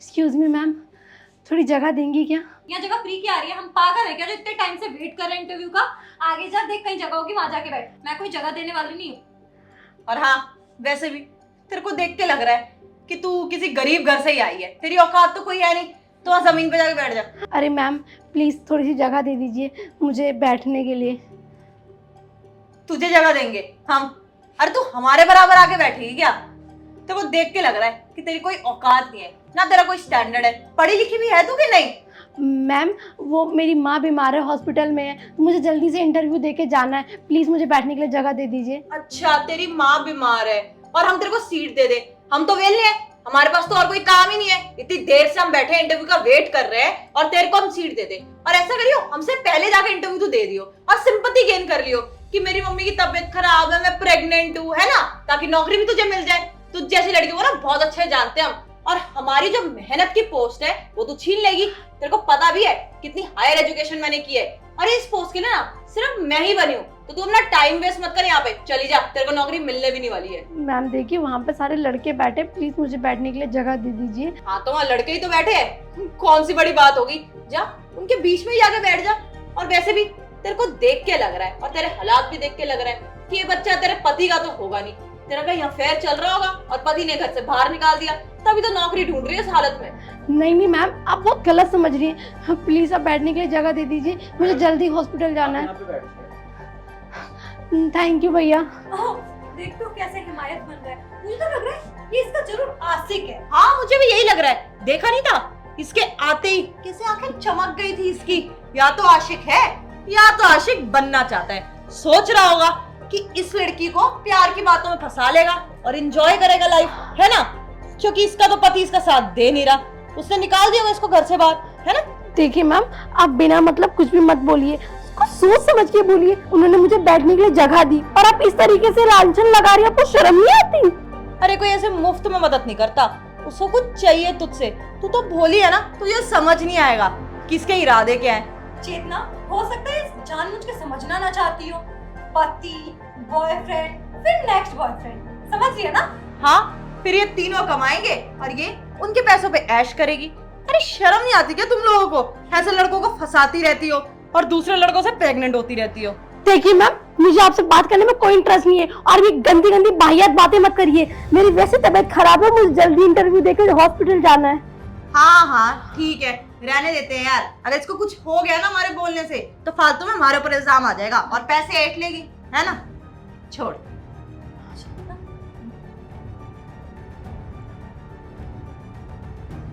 Excuse me ma'am, थोड़ी जगह देंगी क्या? यहाँ जगह फ्री क्या आ रही है? हम पागल है क्या जो इतने टाइम से वेट कर रहे हैं इंटरव्यू का? आगे जा, देख कहीं जगह होगी वहां जाके बैठ। मैं कोई जगह देने वाली नहीं हूँ। और हाँ, वैसे भी तेरे को देख के लग रहा है कि तू किसी गरीब घर से ही आई है। तेरी औकात तो कोई है नहीं, तो वहाँ जमीन पे जाके बैठ जा। अरे मैम प्लीज थोड़ी सी जगह दे दीजिए मुझे बैठने के लिए। तुझे जगह देंगे हम? अरे तू हमारे बराबर आके बैठेगी क्या? तेरे को देख के लग रहा है कि तेरी कोई औकात नहीं है ना, तेरा कोई स्टैंडर्ड है। पढ़ी लिखी भी है तू कि नहीं? मैम वो मेरी माँ बीमार है, हॉस्पिटल में है, तो मुझे जल्दी से इंटरव्यू दे के जाना है। प्लीज मुझे बैठने के लिए जगह दे दीजिए। अच्छा, तेरी माँ बीमार है और हम तेरे को सीट दे दे? हम तो वेले हैं, हमारे पास तो और कोई काम ही नहीं है। इतनी देर से हम बैठे इंटरव्यू का वेट कर रहे हैं और तेरे को हम सीट दे दे। और ऐसा करियो, हमसे पहले जाके इंटरव्यू तो दे दियो और सिंपैथी गेन कर लियो कि मेरी मम्मी की तबीयत खराब है, मैं प्रेग्नेंट हूँ, है ना, ताकि नौकरी भी तुझे मिल जाए। तुझ जैसी लड़की को ना बहुत अच्छे जानते हैं हम, और हमारी जो मेहनत की पोस्ट है वो तू छीन लेगी। तेरे को पता भी है कितनी हायर एजुकेशन मैंने की है, और इस पोस्ट के लिए ना सिर्फ मैं ही बनी हूँ। तो तू अपना टाइम वेस्ट मत कर, यहाँ पे चली जा, तेरे को नौकरी मिलने भी नहीं वाली है। मैम देखिए वहाँ पे सारे लड़के बैठे, प्लीज मुझे बैठने के लिए जगह दे दीजिए। हाँ तो वहाँ लड़के ही तो बैठे हैं, कौन सी बड़ी बात होगी। जा उनके बीच में ही जाके बैठ जा। और वैसे भी तेरे को देख के लग रहा है और तेरे हालात भी देख के लग रहा है कि ये बच्चा तेरे पति का तो होगा नहीं। तेरा कहीं अफेयर चल रहा होगा और पति ने घर से बाहर निकाल दिया, तभी तो नौकरी ढूंढ रही है इस हालत में। नहीं मैम आप बहुत गलत समझ रही हैं। प्लीज आप बैठने के लिए जगह दे दीजिए, मुझे जल्दी हॉस्पिटल जाना है। थैंक यू भैया। देख तो कैसे हिमायत बन रहा है। मुझे तो लग रहा है ये इसका जरूर आशिक है। हाँ मुझे भी यही लग रहा है, देखा नहीं था इसके आते ही कैसे आंखें चमक गई थी इसकी। या तो आशिक है या तो आशिक बनना चाहता है। सोच रहा होगा कि इस लड़की को प्यार की बातों में फंसा लेगा और एंजॉय करेगा लाइफ, है ना, क्योंकि इसका तो पति इसका साथ दे नहीं रहा, उसने निकाल दिया इसको घर से बाहर, है ना। देखिए मैम आप बिना मतलब कुछ भी मत बोलिए, उसको सोच समझ के बोलिए। उन्होंने मुझे बैठने के लिए जगह दी और आप इस तरीके से लांछन लगा रही हैं, आपको शर्म नहीं आती? अरे कोई ऐसे मुफ्त में मदद नहीं करता, उसको कुछ चाहिए तुझसे। तू तो भोली है ना, तुझे समझ नहीं आएगा किसके इरादे क्या है। चेतना, हो सकता है जानबूझ के समझना ना चाहती हो। पति, बॉयफ्रेंड, फिर नेक्स्ट बॉयफ्रेंड, समझ रही है ना? हाँ, फिर ये तीनों कमाएंगे और ये उनके पैसों पे ऐश करेगी। अरे शर्म नहीं आती क्या तुम लोगों को? ऐसे लड़कों को फंसाती रहती हो और दूसरे लड़कों से प्रेग्नेंट होती रहती हो। देखिए मैम मुझे आपसे बात करने में कोई इंटरेस्ट नहीं है, और ये गंदी गंदी बाहियात बातें मत करिए। मेरी वैसे तबीयत खराब है, मुझे जल्दी इंटरव्यू देकर हॉस्पिटल जाना है। हाँ हाँ ठीक है, रहने देते हैं यार। अगर इसको कुछ हो गया ना हमारे बोलने से तो फालतू में हमारे ऊपर इल्जाम आ जाएगा और पैसे ऐंठ लेगी, है ना। छोड़।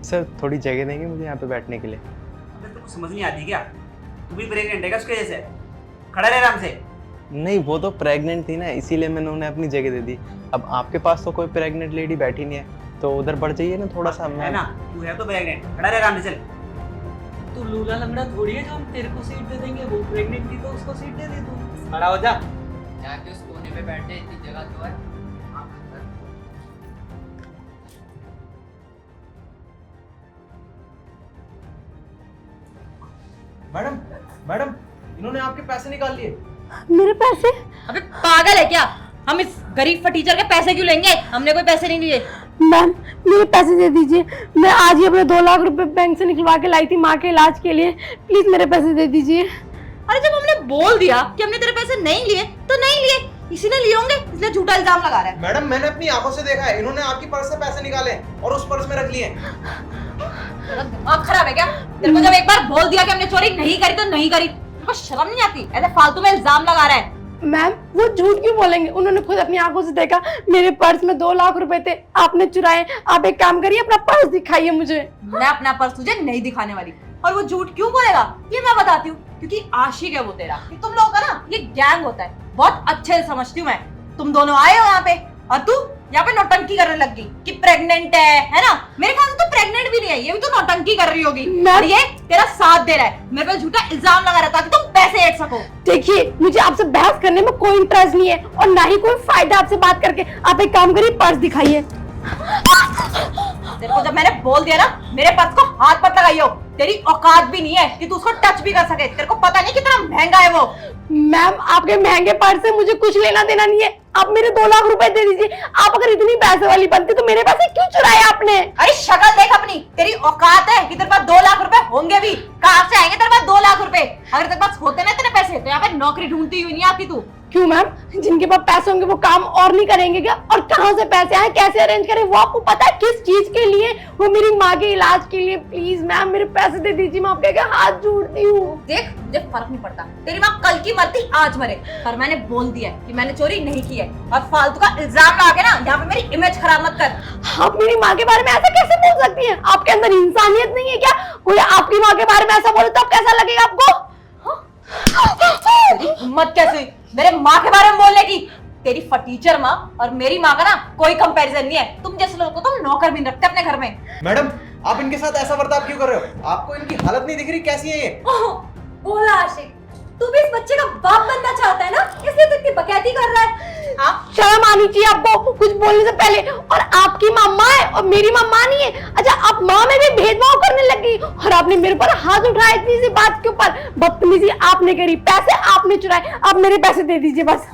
सर थोड़ी जगह देंगे मुझे यहाँ पे बैठने के लिए? अबे तेरे को समझ नहीं आती क्या? तू भी प्रेग्नेंट है क्या उसके वजह से? खड़ा रह आराम से। नहीं वो तो प्रेग्नेंट थी ना, इसीलिए मैंने उन्हें अपनी जगह दे दी। अब आपके पास तो कोई प्रेग्नेंट लेडी बैठी नहीं है, तो उधर बढ़ जाइए ना थोड़ा सा। है ना, तू है तो प्रेग्नेंट, खड़ा रह आराम से चल। तू लूला लंगड़ा थोड़ी है जो हम तेरे को सीट दे देंगे। वो प्रेग्नेंट थी तो उसको सीट दे दे तू। खड़ा हो जा। जाके उस कोने पे बैठे, इतनी जगह तो है। मैडम मैडम इन्होंने आपके पैसे निकाल लिए। मेरे पैसे? अबे पागल है क्या? हम इस गरीब फटीचर के पैसे क्यों लेंगे? हमने कोई पैसे नहीं लिए। मैम मेरे पैसे दे दीजिए, मैं आज ही अपने 2 लाख रुपए बैंक से निकलवा के लाई थी माँ के इलाज के लिए। प्लीज मेरे पैसे दे दीजिए। अरे जब हमने बोल दिया कि हमने तेरे पैसे नहीं लिए तो नहीं लिए, इसी ने लिए होंगे, इसलिए झूठा इल्जाम लगा रहा है। मैडम मैंने अपनी आंखों से देखा है, इन्होंने आपकी पर्स से पैसे निकाले और उस पर्स में रख लिए। तेरा दिमाग खराब है क्या? तेरे को जब एक बार बोल दिया कि हमने चोरी नहीं करी तो नहीं करी, तेरे को शर्म नहीं आती? ऐसे फालतू में इल्जाम लगा रहा है। मैम वो झूठ क्यों बोलेंगे? उन्होंने खुद अपनी आंखों से देखा, मेरे पर्स में 2 लाख रुपए थे, आपने चुराए। आप एक काम करिए अपना पर्स दिखाइए मुझे। मैं अपना पर्स तुझे नहीं दिखाने वाली। और वो झूठ क्यों बोलेगा ये मैं बताती हूँ, क्योंकि आशिक है वो तेरा। कि तुम लोगों का ना ये गैंग होता है, बहुत अच्छे से समझती हूँ मैं। तुम दोनों आए हो यहाँ पे और तू यहाँ पे नौटंकी करने लग गई कि प्रेग्नेंट है ना। मेरे ख्याल में तो प्रेग्नेंट भी नहीं है, ये भी तो नौटंकी कर रही होगी। और ये तेरा साथ दे रहा है, मेरे पे झूठा इल्जाम लगा रहा है ताकि तुम पैसे ऐंठ सको। देखिए मुझे आपसे बहस करने में कोई इंटरेस्ट नहीं है और ना ही कोई फायदा आपसे बात करके। आप एक काम करिए पर्स दिखाइए। तेरे को जब मैंने बोल दिया ना मेरे पर्स को हाथ मत लगाइयो, तेरी औकात भी नहीं है कि तू उसको टच भी कर सके। तेरे को पता नहीं कितना महंगा है वो। मैम आपके महंगे पर्स से मुझे कुछ लेना देना नहीं है, आप मेरे 2 लाख रुपए दे दीजिए। आप अगर इतनी पैसे वाली बनती तो मेरे पैसे क्यों चुराए आपने? अरे शक्ल देख अपनी। अपनी, तेरी औकात है कि तेरे पास 2 लाख रुपए होंगे भी? कहाँ से आएंगे तेरे पास 2 लाख रुपए? अगर तेरे पास होते ना इतने पैसे तो यहाँ पे नौकरी ढूंढती हुई नहीं आती तू। क्यों मैम, जिनके पास पैसे होंगे वो काम और नहीं करेंगे क्या? और कहाँ से पैसे आए, कैसे अरेंज करें, वो आपको पता है किस चीज के लिए? वो मेरी माँ के इलाज के लिए। प्लीज मैम मेरे पैसे दे दीजिए, मैं आपके आगे हाथ जोड़ती हूँ। देख, मुझे फर्क नहीं पड़ता, तेरी माँ कल की मरती आज मरे, पर मैंने बोल दिया है कि मैंने चोरी नहीं की है। और फालतू का इल्जाम लगा के ना यहाँ पे मेरी इमेज खराब मत कर। आप मेरी माँ के बारे में ऐसा कैसे बोल सकती हैं? आपके अंदर इंसानियत नहीं है क्या? कोई आपकी माँ के बारे में ऐसा बोले तो अब कैसा लगेगा आपको? तेरी हिम्मत कैसे हुई मेरे माँ के बारे में बोलने की? तेरी फटीचर माँ और मेरी माँ का ना कोई कंपैरिजन नहीं है। तुम जैसे लोगों को तुम नौकर भी नहीं रखते अपने घर में। मैडम, आप इनके साथ ऐसा बर्ताव क्यों कर रहे हो? आपको इनकी हालत नहीं दिख रही? कैसी है ये? बोला आशिक, तू भी इस बच्चे का बाप बनना चाहता है ना, इसलिए तो इतनी बकैती कर रहा है। हाँ, शर्म आनी चाहिए आपको कुछ बोलने से पहले। और आपकी मम्मा है और मेरी मम्मा नहीं है। अच्छा, आप माँ में भी भेदभाव करने लगी और आपने मेरे पर हाथ उठाया इतनी सी बात के ऊपर। बदतमीजी आपने करी, पैसे आपने चुराए। आप मेरे पैसे दे दीजिए बस।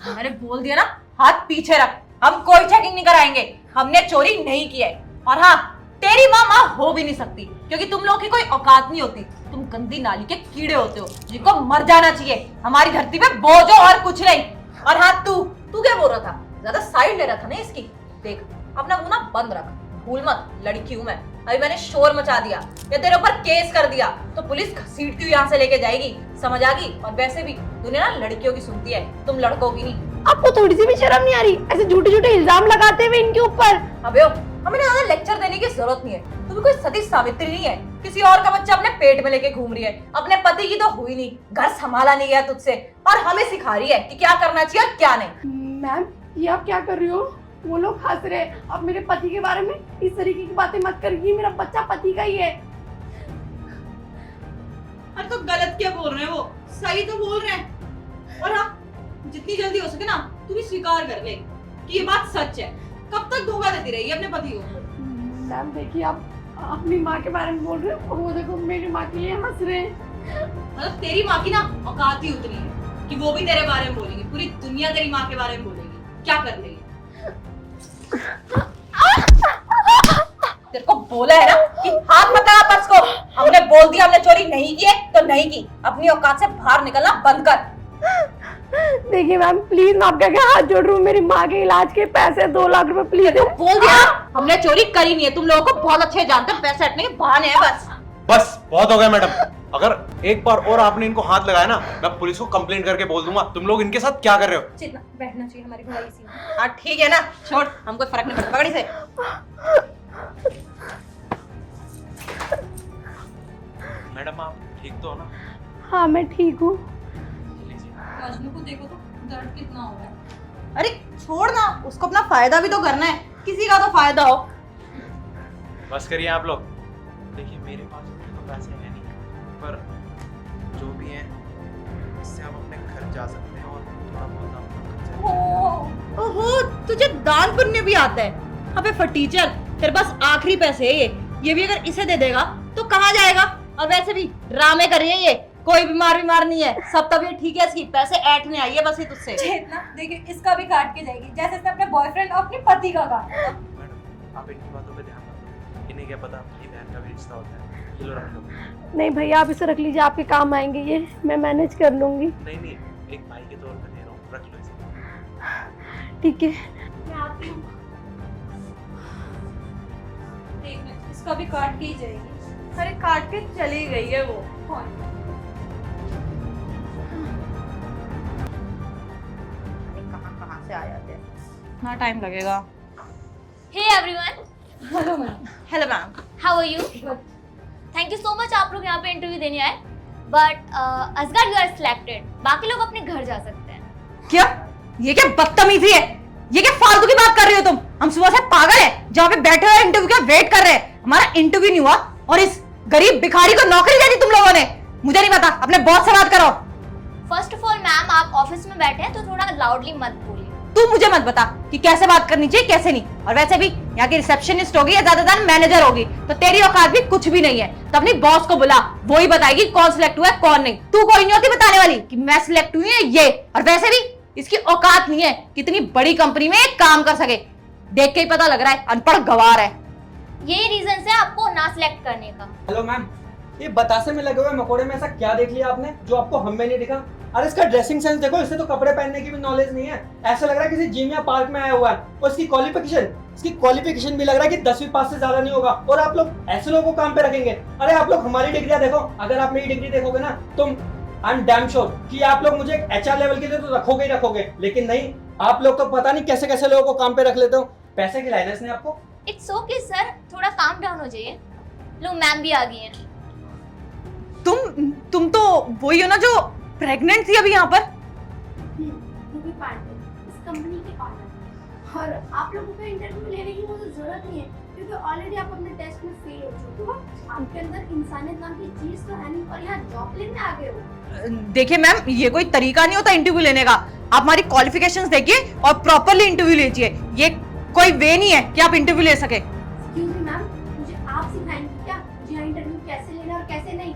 मैंने बोल दिया ना, हाथ पीछे रख। हम कोई चेकिंग नहीं कराएंगे, हमने चोरी नहीं की है। और हाँ, तेरी माँ हो भी नहीं सकती क्योंकि तुम लोगों की कोई औकात नहीं होती। तुम गंदी नाली के कीड़े होते हो जिनको मर जाना चाहिए। हमारी धरती पे बोझ हो और कुछ नहीं। और हाँ, तू क्या बोल रहा था? ज्यादा साइड ले रहा था ना इसकी। देख, अपना मुंह ना बंद रख, भूल मत लड़की हूं मैं। अभी मैंने शोर मचा दिया या तेरे ऊपर केस कर दिया तो पुलिस घसीटती हुई यहाँ से लेके जाएगी, समझ आ गई? और वैसे भी तूने ना लड़कियों की सुनती है, तुम लड़कों की नहीं। आपको थोड़ी सी भी शर्म नहीं आ रही ऐसे झूठे झूठे इल्जाम लगाते हुए इनके ऊपर? अबे हमें ज्यादा लेक्चर देने की जरूरत नहीं है। तू भी कोई सती सावित्री नहीं है, किसी और का बच्चा अपने पेट में लेके घूम रही है। अपने पति की तो हुई नहीं, घर संभाला नहीं गया तुझसे, और हमें सिखा रही है कि क्या करना चाहिए और क्या नहीं। मैम, ये आप क्या कर रही हो? वो लोग हंस रहे हैं। अब मेरे पति के बारे में इस तरीके की बातें मत करिए, मेरा बच्चा पति का ही है। अरे तो गलत क्या बोल रहे हैं, वो सही तो बोल रहे हैं। और हाँ, जितनी जल्दी हो सके ना तू भी स्वीकार कर ले कि ये बात सच है। कब तक धोखा देती रही अपने पति को? मैम देखिए, आप अपनी माँ के बारे में बोल रहे हो, वो देखो मेरी माँ के लिए हंस रहे हैं। मतलब तेरी माँ की ना औकात ही उतनी है कि वो भी तेरे बारे में बोलेगी। पूरी दुनिया तेरी माँ के बारे में बोलेगी। क्या कर लेगी? तेरे को बोला है ना कि हाथ मत लगा पर्स को। हमने बोल दिया हमने चोरी नहीं की है तो नहीं की। अपनी औकात से बाहर निकलना बंद कर। देखिए मैम, प्लीज मैं आपके आगे हाथ जोड़ रही हूँ, मेरी माँ के इलाज के पैसे 2 लाख रुपए प्लीज दे। बोल दिया हमने चोरी करी नहीं है। तुम लोगों को बहुत अच्छे जानते हैं, पैसे हटने के बहाने हैं बस। बस बहुत हो गया मैडम। अगर एक बार और आपने इनको हाथ लगाया ना, मैं पुलिस को कंप्लेंट करके बोल दूंगा तुम लोग इनके साथ क्या कर रहे हो। जितना बैठना चाहिए हमारी भलाई इसी में। हाँ ठीक है ना, छोड़, हमको फर्क नहीं पड़ता। पकड़ी से मैडम आप ठीक तो हो ना? हाँ मैं ठीक हूँ। मजनू को देखो तो दर्द कितना हो रहा है। अरे छोड़ ना, उसको अपना फायदा भी तो करना है, किसी का तो फायदा हो। बस करिए आप लोग। देखिए मेरे पास तो पैसे हैं नहीं, पर जो भी है इससे आप अपने घर जा सकते हैं और थोड़ा बहुत आपका खर्चा। ओहो, तुझे दान पुण्य भी आता है। अबे फटीचर, तेरे पास आखिरी पैसे है ये भी अगर इसे दे देगा तो कहाँ जाएगा? और वैसे भी ड्रामे कर रही है ये, कोई बीमार नहीं है, सब तबीयत ठीक है इसकी, पैसे ऐंठने आई है बस ये तुझसे। चेतना देखिए, इसका भी काट के जाएगी जैसे इसने अपने बॉयफ्रेंड और अपने पति का काटा। मैडम आप इनकी बातों पे ध्यान मत दो, इन्हें क्या पता अपनी बहन का भी रिश्ता होता है। ये लो रख लो। नहीं भैया, आप इसे रख लीजिए, आपके काम आएंगे ये, मैं मैनेज कर लूंगी। नहीं एक भाई के तौर पे दे रहा हूँ, रख लो इसे। ठीक है। मैं आती हूँ। देखना, इसका भी काट के ही जाएगी। अरे काट के चली गई है वो। कौन? कहाँ से आ जाते हैं, इतना टाइम लगेगा। Hey everyone, hello ma'am. Hello ma'am. how are you? Thank you so much आप लोग यहाँ पे इंटरव्यू देने आए, but Asghar you are selected. बाकी लोग अपने घर जा सकते हैं। क्या ये क्या बदतमीजी है? ये क्या फालतू की बात कर रही हो तुम? हम सुबह से पागल है जहाँ पे बैठे हुए इंटरव्यू का वेट कर रहे हैं। हमारा इंटरव्यू नहीं हुआ और इस गरीब भिखारी को नौकरी दे दी तुम लोगों ने। मुझे नहीं पता, अपने बॉस से बात करो। फर्स्ट ऑफ ऑल मैम, आप ऑफिस में बैठे हैं तो थोड़ा लाउडली मत बोलिए। तू मुझे मत बता कि कैसे बात करनी चाहिए कैसे नहीं। और वैसे भी यहाँ की रिसेप्शनिस्ट होगी या ज्यादातर मैनेजर होगी तो तेरी औकात भी कुछ भी नहीं है। तो अपनी बॉस को बुला, वो ही बताएगी कौन सिलेक्ट हुआ है कौन नहीं। तू कोई नहीं होती बताने वाली कि मैं सिलेक्ट हुई है ये। और वैसे भी इसकी औकात नहीं है कितनी बड़ी कंपनी में काम कर सके। देख के ही पता लग रहा है अनपढ़ गवार है। यही रीजन है आपको ना सिलेक्ट करने का। हेलो मैम, ये बतासे में लगे हुए मकोड़े में ऐसा क्या देख लिया आपने जो आपको हम में नहीं दिखा? अरे इसका ड्रेसिंग सेंस देखो, इसे तो कपड़े पहनने की भी नॉलेज नहीं है। ऐसा लग रहा है किसी जिम या पार्क में आया हुआ है। और इसकी क्वालिफिकेशन भी लग रहा है कि 10वीं पास से ज्यादा नहीं होगा। और आप लोग ऐसे लोगों को काम पे रखेंगे? अरे आप लोग हमारी डिग्रियां देखो, अगर आप मेरी डिग्री देखोगे ना तो आई एम डैम श्योर कि आप लोग मुझे HR लेवल के लिए तो रखोगे ही रखोगे, लेकिन नहीं, आप लोग तो पता नहीं कैसे कैसे लोगों को काम पे रख लेते हो। पैसे खिलाए इसने आपको? इट्स ओके सर, थोड़ा काम डाउन हो जाइए। लो मैम भी आ गई हैं। तुम तो वही हो ना जो प्रेग्नेंट थी अभी यहाँ पर? भी पार्ट इस कंपनी के ऑनर, और आप लोगों को इंटरव्यू लेने की मुझे जरूरत नहीं है क्योंकि ऑलरेडी आप अपने टेस्ट में फेल हो चुके हो। आपके अंदर इंसानियत नाम की चीज तो है नहीं और यहाँ जॉब लेने आ गए हो। देखिए मैम, ये कोई तरीका नहीं होता इंटरव्यू लेने का। आप हमारी क्वालिफिकेशंस देखिए और प्रॉपरली इंटरव्यू लीजिए। ये कोई वे नहीं है कि आप इंटरव्यू ले सके। एक्सक्यूज मी मैम, मुझे आप सिखाएंगे क्या मुझे इंटरव्यू कैसे लेना और कैसे नहीं?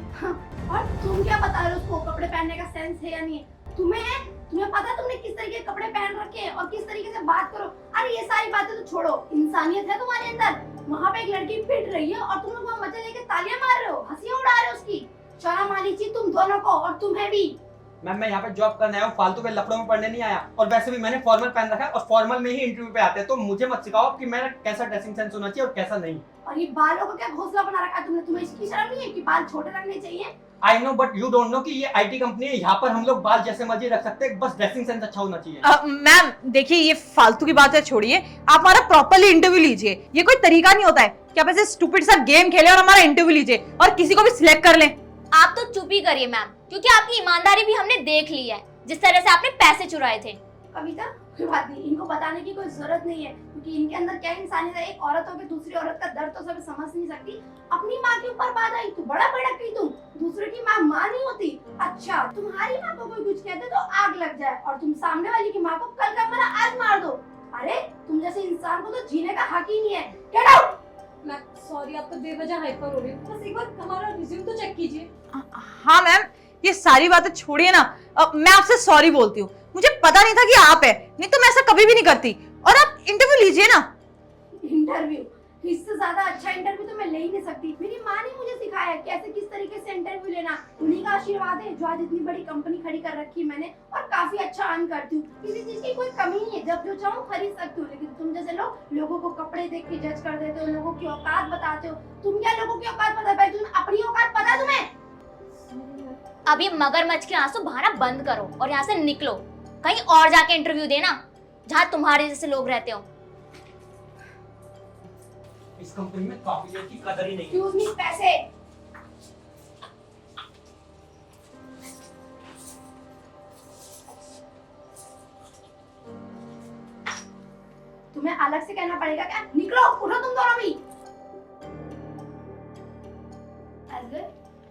और तुम क्या बता रहे हो उसको कपड़े पहनने का सेंस है या नहीं है? तुम्हें पता है तुमने किस तरीके के कपड़े पहन रखे हैं और किस तरीके से बात करो? अरे ये सारी बातें तो छोड़ो, इंसानियत है तुम्हारे अंदर? वहाँ पे एक लड़की पिट रही है और तुम लोग वहाँ मजे लेके तालियां मार रहे हो, हंसियां उड़ा रहे हो उसकी। शर्म आनी चाहिए तुम दोनों को और तुम्हें भी। मैम मैं यहाँ पे जॉब करने आया हूँ, फालतू के लफड़ों में पढ़ने नहीं आया। और वैसे भी मैंने फॉर्मल पहन रखा है और फॉर्मल में ही इंटरव्यू पे आते हैं, तो मुझे मत सिखाओ कि मेरा कैसा ड्रेसिंग सेंस होना चाहिए और कैसा नहीं। और ये बालों का क्या घोंसला बना रखा है तुमने? तुम्हें इसकी शर्म नहीं है कि बाल छोटे रखने चाहिए? I know but you don't know कि ये IT कंपनी है, यहाँ पर हम लोग बाल जैसे मर्जी रख सकते हैं, बस ड्रेसिंग सेंस अच्छा होना चाहिए। मैम देखिए, ये फालतू की बातें छोड़िए, आप हमारा प्रॉपरली इंटरव्यू लीजिए। ये कोई तरीका नहीं होता है कि आप ऐसे स्टूपिड सा गेम खेले और हमारा इंटरव्यू लीजिए और किसी को भी सिलेक्ट कर लें। आप तो चुप ही करिए मैम, क्योंकि आपकी ईमानदारी भी हमने देख ली है, जिस तरह से आपने पैसे चुराए थे। कविता, कोई बात नहीं, इनको बताने की कोई जरूरत नहीं है क्योंकि इनके अंदर क्या इंसानियत है। एक औरत होकर दूसरी औरत का दर्द तो सब समझ नहीं सकती। अपनी माँ के ऊपर बात आई तो बड़ा भड़क गई तुम। दूसरे की माँ नहीं होती। अच्छा, तुम्हारी माँ को कोई कुछ कहते तो आग लग जाए और तुम सामने वाली की माँ को कल का मरा आज मार दो। अरे तुम जैसे इंसान को तो जीने का हक ही नहीं है। Get out. मैं सॉरी, आप तो बेवजह हाइपर हो रही हो। बस एक बार हमारा रिज्यूम तो चेक कीजिए। हाँ मैम, ये सारी बातें छोड़िए ना। मैं आपसे सॉरी बोलती हूँ, मुझे पता नहीं था कि आप है, नहीं तो मैं ऐसा कभी भी नहीं करती। और आप इंटरव्यू लीजिए ना। इंटरव्यू? इससे ज्यादा अच्छा इंटरव्यू तो मैं ले ही नहीं सकती। मेरी माँ ने मुझे सिखाया कैसे किस तरीके से इंटरव्यू लेना। उन्हीं का आशीर्वाद है जो आज इतनी बड़ी कंपनी खड़ी कर रखी मैंने और काफी अच्छा अर्न करती हूँ। किसी चीज की कोई कमी नहीं है, जब जो चाहूँ खरीद सकती हूँ। लेकिन तुम जैसे लोग लोगों को कपड़े देख के जज कर देते हो, लोगों की औकात बताते हो। तुम क्या लोगों की औकात पता है? तुम्हें अपनी औकात पता है तुम्हें? अब ये मगरमच्छ के आंसू बहाना बंद करो और यहाँ से निकलो, कहीं और जाके इंटरव्यू देना जहाँ तुम्हारे जैसे लोग रहते हो। इस कंपनी में काबिलियत की कदर ही नहीं है। एक्सक्यूज मी, पैसे। तुम्हें अलग से कहना पड़ेगा क्या? निकलो, उठो तुम दोनों भी।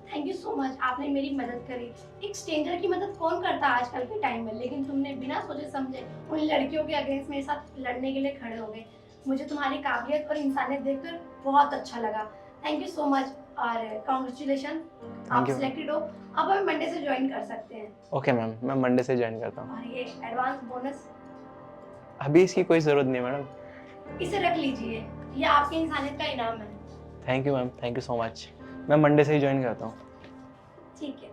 थैंक यू सो मच, आपने मेरी मदद करी। एक स्ट्रेंजर की मदद कौन करता है आजकल के टाइम में, लेकिन तुमने बिना सोचे समझे उन लड़कियों के अगेंस्ट मेरे साथ लड़ने के लिए खड़े हो गए। मुझे तुम्हारी काबिलियत और इंसानियत देखकर बहुत अच्छा लगा। थैंक यू सो मच और कॉन्ग्रेचुलेशन, आप सिलेक्टेड हो। अब हम मंडे से ज्वाइन कर सकते हैं। ओके मैम, मैं मंडे से ज्वाइन करता हूँ। और ये एडवांस बोनस अभी इसकी कोई ज़रूरत नहीं मैडम। इसे रख लीजिए, ये आपकी इंसानियत का इनाम है। Thank you ma'am, thank you so much. मैं मंडे से ही ज्वाइन करता हूँ। ठीक है।